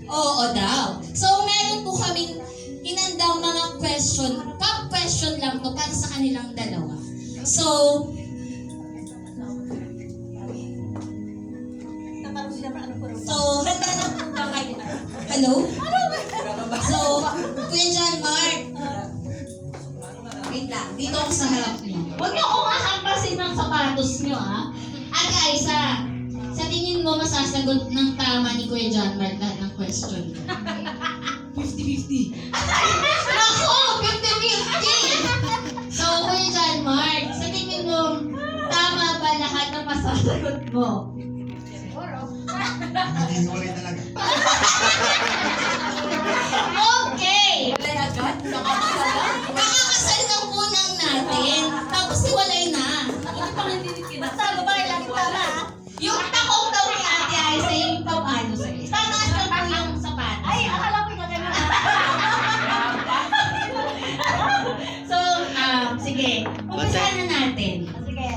Oo daw. So, meron po kaming inandaw mga question. Pop question lang to para sa kanilang dalawa. So, handa na po ba kayo? Hello? So, Kuya John Mark. Wait lang, dito ako sa harap niyo. Huwag niyo akong ahampasin ng sapatos niyo, ha? At Aisa, sa tingin mo masasagot ng tama ni Kuya John Mark lahat ng question? 50-50. Ako! 50-50! So, Kuya John Mark, sa tingin mo, tama ba lahat ng masasagot mo? Hihiwalay talaga. Okay! Kakakasal na unang natin. Tapos hiwalay na. Yung takong daw ni Ate Aisa, yung paano sa'yo. Tataas lang po yung sapatos. Ay, akala ko yung gano'n. So, sige. Umpisahan na natin. Sige.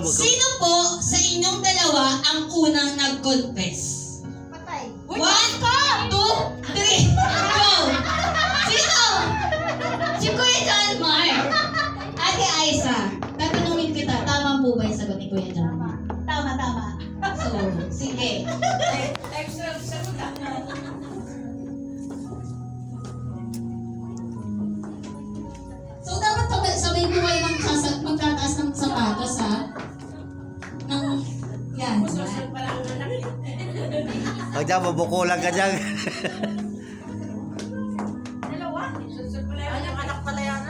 Sino po sa inyong dalawa ang unang nag-confess? Patay. 1, 2, 3, go! Sino? Si Kuya John Mark. Ate Aisa, tatanungin kita, tama po ba yung sagot ni Kuya John Mark? Tama. So, sige. So, dapat sabay po kayo magtataas ng sapatos, ha? Yan. Pag dyan, mabukulan ka dyan. Dalawa. Yung anak pala yan.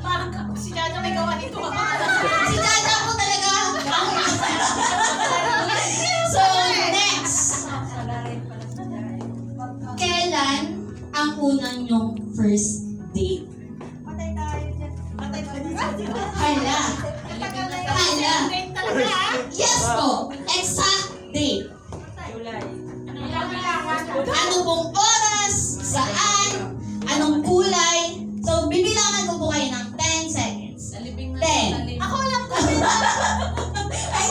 Parang si Jaja may gawa nito. Si Jaja po talaga. So, next. Kailan ang unang nyong first date? Patay tayo dyan. Patay tayo dyan. Hala. Hala. Talaga. Yes po. Exact date. Ano pong oras? Saan? Anong kulay? So, bibilangan ko po kayo ng 10 seconds. 10. Ako alam ko. Wait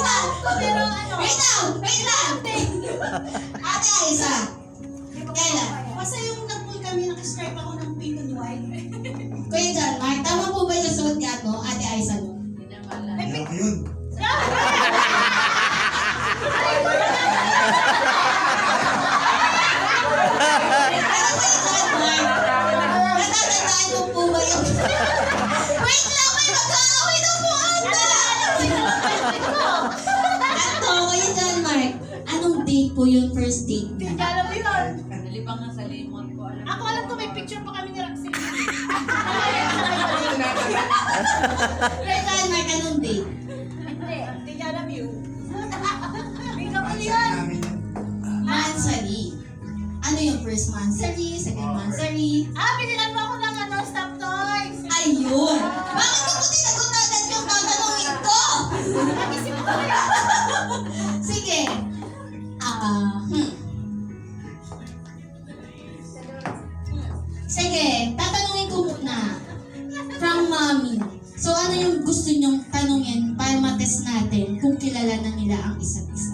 lang. Pero ano? Wait lang. Ate Aisa. Kailan? Basta yung nag-pull kami, nakastripe ako ng pink and white. Kuya John Mark, tama po ba yung nasuot niya mo, Ate Aisa mo? Hindi ako yun. Pero Kuya John Mark, natatandaan mo po ba yung... Wait lang, may magkakawin na po ata! Ato, Kuya John Mark, anong date po yung first date niya? Alam mo yun. Nalibang nga sa lemon ko. Ako alam ko may picture pa kami ni Roxy. Kuya John Mark, anong date? Hindi niya alam yun. May gawa Sabi yun. namin yun. Mansari. Ano yung first mansari, second mansari? Pinilan mo ako ng stop toys. Ayun! Bakit ko po tinagot agad yung tatanungin ko? Nag-isip ko yun. Sige. Sige, tatanungin ko muna. From mommy. So, ano yung gusto nyong tanungin para matest natin kung kilala na nila ang isa't isa?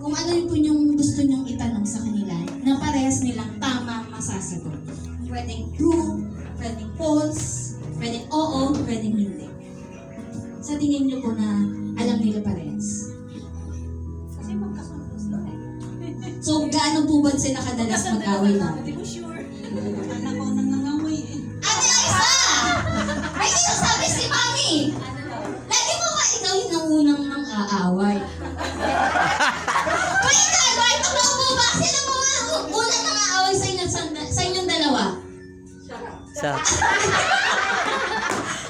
Kung ano yung po yung gusto nyong itanong sa kanila na parehas nilang tama ang masasagot. Pwedeng true, pwedeng false, pwedeng oo, pwedeng hindi. Sa tingin nyo po na alam nila parehas. Kasi magkasundo sila. So, gaano po ba sila kadalas mag-away na? Hindi mo sure. Anak ko nang nangangoy eh. Ate Aisa! May sinasabi si Mami! Lagi mo ba ikaw yung nangunang nang aaway? Wait na! Bakit totoo po ba? Sino po ang unang nang aaway sa inyong dalawa? Sa,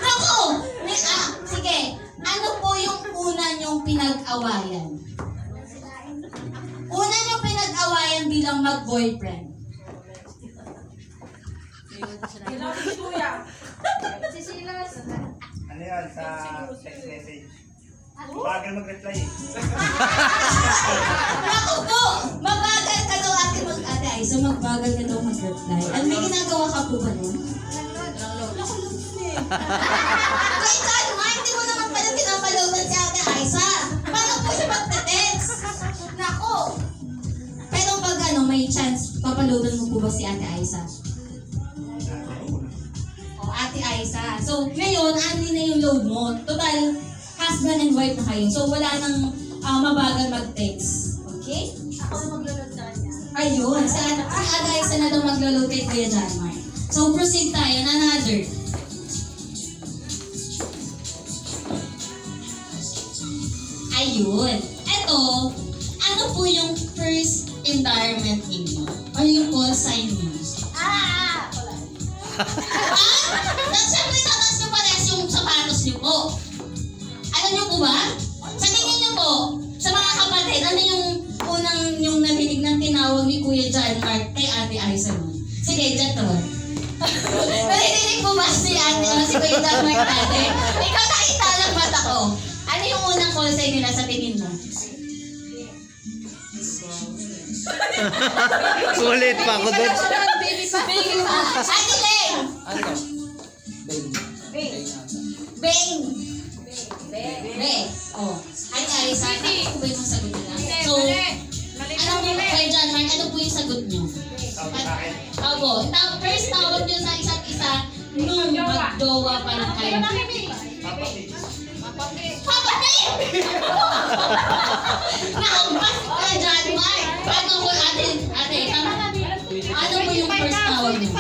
Naku! Sige. Ano po yung una nyong pinag-awayan? Una nyong pinag-awayan bilang mag-boyfriend? Si Silas. Ano yan? Sa text message. Bagal mag-reply eh. Naku po! Mabagal ka daw Ate Aisa, magbagal ka daw mag-reply. At may ginagawa ka po ba nun? Wait, John Mark, di mo naman pala pinapaloadan si Ate Aisa. Paano po siya magte-text? Naku, may chance, papaloadan mo po ba si Ate Aiza? O, Ate Aiza. So, ngayon, ani na yung load mo. Total, husband and wife na kayo. So, wala nang mabagal mag-text. Okay? Ako na maglulod sa kanya. Ayun, si Ate Aiza na daw maglo-load kay Kuya Janmar. So, proceed tayo. Another. Ayun. Ito, ano po yung first environment ninyo? Or yung call sign ninyo? Wala. Siyempre, tataas nyo pares yung sapatos nyo po. Ano nyo po ba? Sa tingin nyo po, sa mga kapatid, ano yung unang yung narinig ng tinawag ni Kuya John Mark kay Ate Aiza mo? Sige, Jato. Narinig mo ba si Kuya John Mark dati? Ikaw nakita lang mata ko. Ano yung unang call sign nila sa tingin mo? Ulit pa ako doon. Baby pa. Ate Leng! Ano? Beng! Beng. Be. Oh. Ay, Aiza, ano po yung sagot nila? So, Mali. ano po, Kuya John Mark, ano po yung sagot nyo? Sabi sa akin. Opo. First tawag nyo sa isa't isa nung mag-jowa pa lang kayo. Papa, Papa Nick! Nakampas ka, John Mark! Ano po, ate, ano po yung first tawag nyo?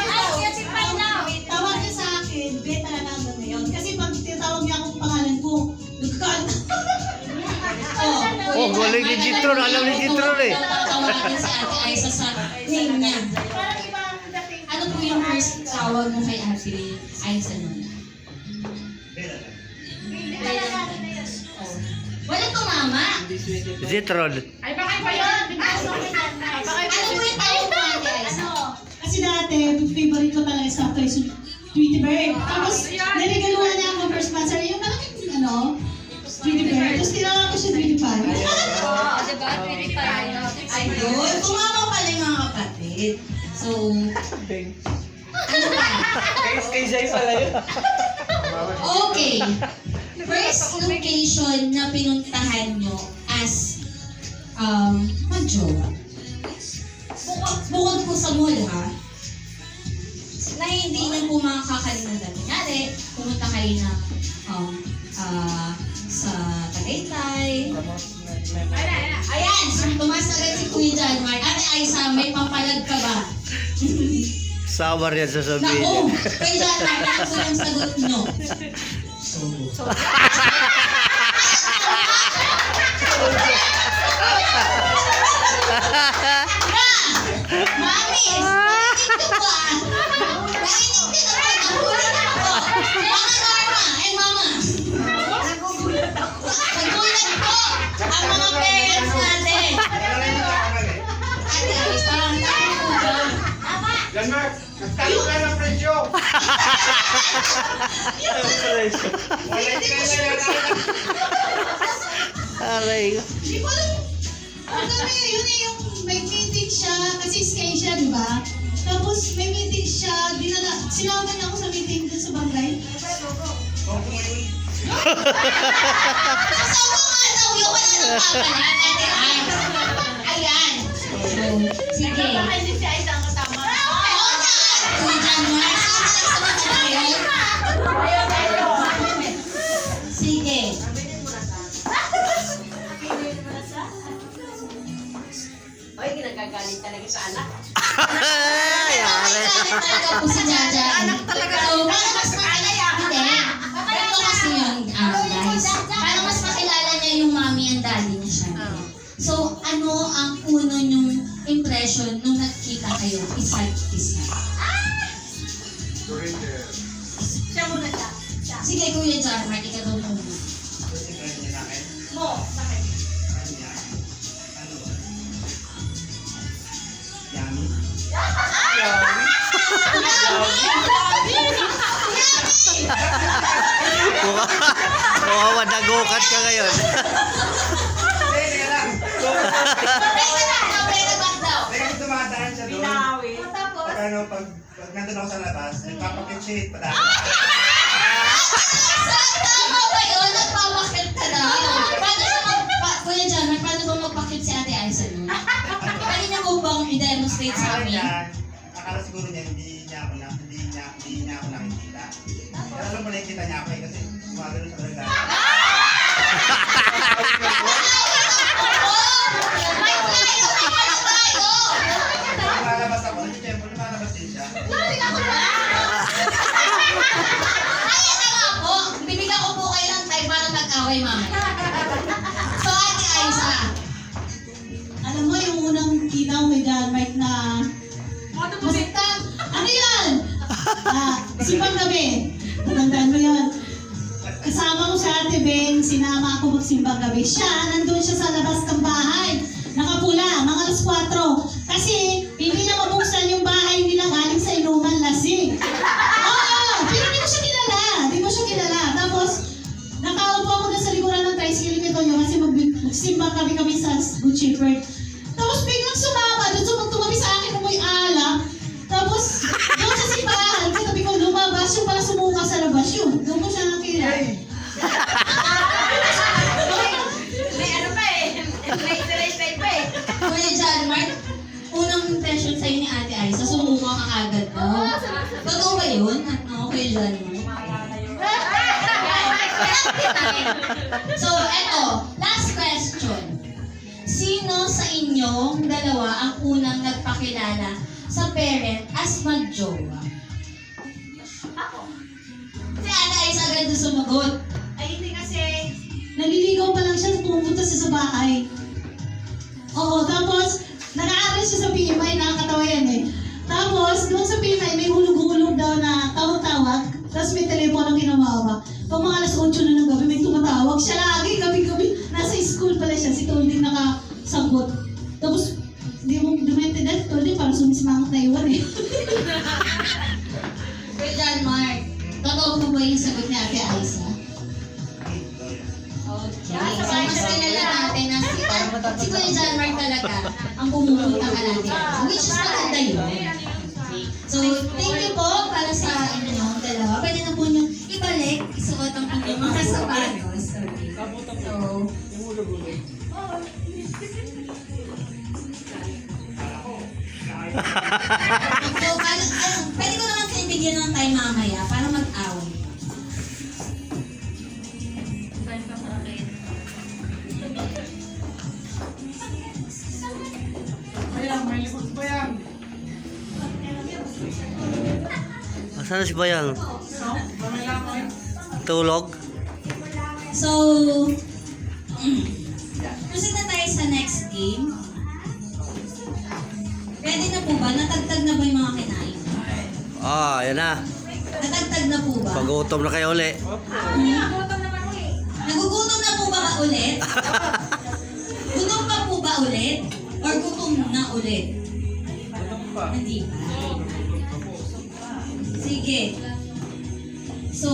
Tawag niya sa akin, be talaga hanggang ngayon. Kasi pag tinatawag niya akong pangalan ko, nagkakanta. Oh, galing ni Jitron. Alam ni Jitron eh. Tawagin si Ate Aiza sa name niya. Ano po yung first tawag mo kay Ate Aiza nun? Walang tumama. Jitron. Ay, baka ba yun? Ano po yung tawag mo, Ate Aiza? Kasi dati, favorite ko talaga sa actor yung Tweety Bird. Tapos, niregaluhan niya ako first month. Yung malaking, Tweety Bird. Tapos, tinawag ko siya Tweety Pan. Diba? Pwede pa rin. Ayun, tumama pala yung mga kapatid. So, ano ba? Kay Zay pala yun. Okay. First location na pinuntahan nyo as mag-jowa. Bukod po sa mall, ha? Na hindi na po makakalimutan. Kunyari, pumunta kayo na sa Tagaytay. Ayan! Tumas agad si Kuya John Mark. Ate Aiza, may pampalag ka ba? Sawar yan sa sabihin Naku! niya. Kuya John Mark, ano po yung sagot nyo? Mami! Nainig ko po ah! Nainig ko na po! Nagulat ako! Mama Norma and Mama! Nagulat po! Ang mga parents natin! Ate Aiza, tama po ba? John Mark, nagtalo ka ng presyo. Wala Aray. Hindi ko alam. Ang kami, yun eh, yung may meeting siya, kasi Sky siya, di ba? Tapos may meeting siya, sinama niya ako sa meeting dun sa Bangay. Nasa ko nga daw yung wala nang papalag, Ate Aiza. Ayan. So, sige. Baka hindi si Aiza ang kasama. Oo na! Kuya John Mark, sagot na kayo. Sige. Ay, ginagagalit talaga sa anak. Yari. Anak talaga po si Jaja. Anak talaga. So, para mas makilala, hindi. Ito kasi yun, guys. Para mas makilala niya yung mommy and daddy niya siya. So, ano ang uno niyong impression nung nakita kayo isa't isa? Siya muna siya. Sige, Kuya John Mark, ikaw daw muna. Mo, sa akin. Yummy. Mukha madagukat ka ngayon. Hindi, teka lang. Pera back daw. Teka, dumadaan siya doon. Binawi. Pag ano, pag nandun ako sa labas, nagpapakit padaan. Tama ba yun? Nagpapakit ka daw. Paano siya Kuya John Mark, paano ba magpakit si Ate Aiza nun? Pwede niya mo bang i-demonstrate sa Akala niya, amin? akala siguro niya hindi niya ako nakikita. Pero alam mo na kita niya ako eh, kasi gumagano sa talaga. Lumalabas ako, nag-tempo, lumalabas din siya. Ay, ito nga po. Bibigyan ko po kayo ng time para mag-away mamaya. So, Ate Aiza. Alam mo, yung unang kita ko kay John Mark na basta, ano yan? Simbang gabi. Natandaan mo yun. Kasama ko sa Ate Ben, sinama ako magsimbang gabi. Nandun siya sa labas ng bahay. Nakapula, mga alas 4. Kasi, hindi na mabuksan yung bahay nila galing sa inuman lasing. Oo, pero di ko siya kilala. Tapos, nakaupo ako na sa likuran ng tricycle nito nyo kasi magsimbang kami sa Good Shepherd. Tapos biglang sumama, doon tumabi sa akin amoy alak. Tapos, doon sa simbahan, katabi ko lumabas, yung pala sumuka sa labas yun. Doon ko siya nakilala. May ano pa eh. May straight pa eh. Kuya John Mark, unang impression sa'yo ni Ate Aiza, sumuka ka agad daw. Totoo ba yun? Ano, Kuya John Mark? So, eto, last question. Sino sa inyong dalawa ang unang nagpakilala sa parent as mag-jowa? Si Ate Aiza agad na sumagot. Ay, hindi kasi, naliligaw pa lang siya, pumunta siya sa bahay. Oo, tapos, nag-aaral siya sa PMI, nakakatawa yan eh. Tapos, doon sa PMI, may hulog-hulog daw na tawag-tawag, tapos may telepono ginawawa. Pag mga alas 8 na ng gabi, may tumatawag. Siya lagi, gabi-gabi, nasa school pala siya, si Toldi nakasagot. Tapos, hindi mo dumente dahil Toldi, parang sumisimangot na iwan eh. Kuya John Mark, totoo po ba yung sagot ni Ate Aiza? Okay. So, mas kilala natin na si Kuya John Mark talaga ang pumupunta ka natin. Which is maganda yun. So, thank you po para sa inyong dalawa. Pwede na po nyo ibalik, isuot ang inyong mga sapatos. Okay. So, pwede ko naman kayo bigyan ng time mamaya para mag-away. Asan na si Bayang? Tulog? So, proceed na tayo sa next game. Ready na po ba? Natagtag na ba yung mga kinain? Yan na. Natagtag na po ba? Pagutom na kayo uli. Nagugutom na po ba ulit? Gutom pa po ba ulit? Or gutom na ulit? Hindi pa. Sige. So,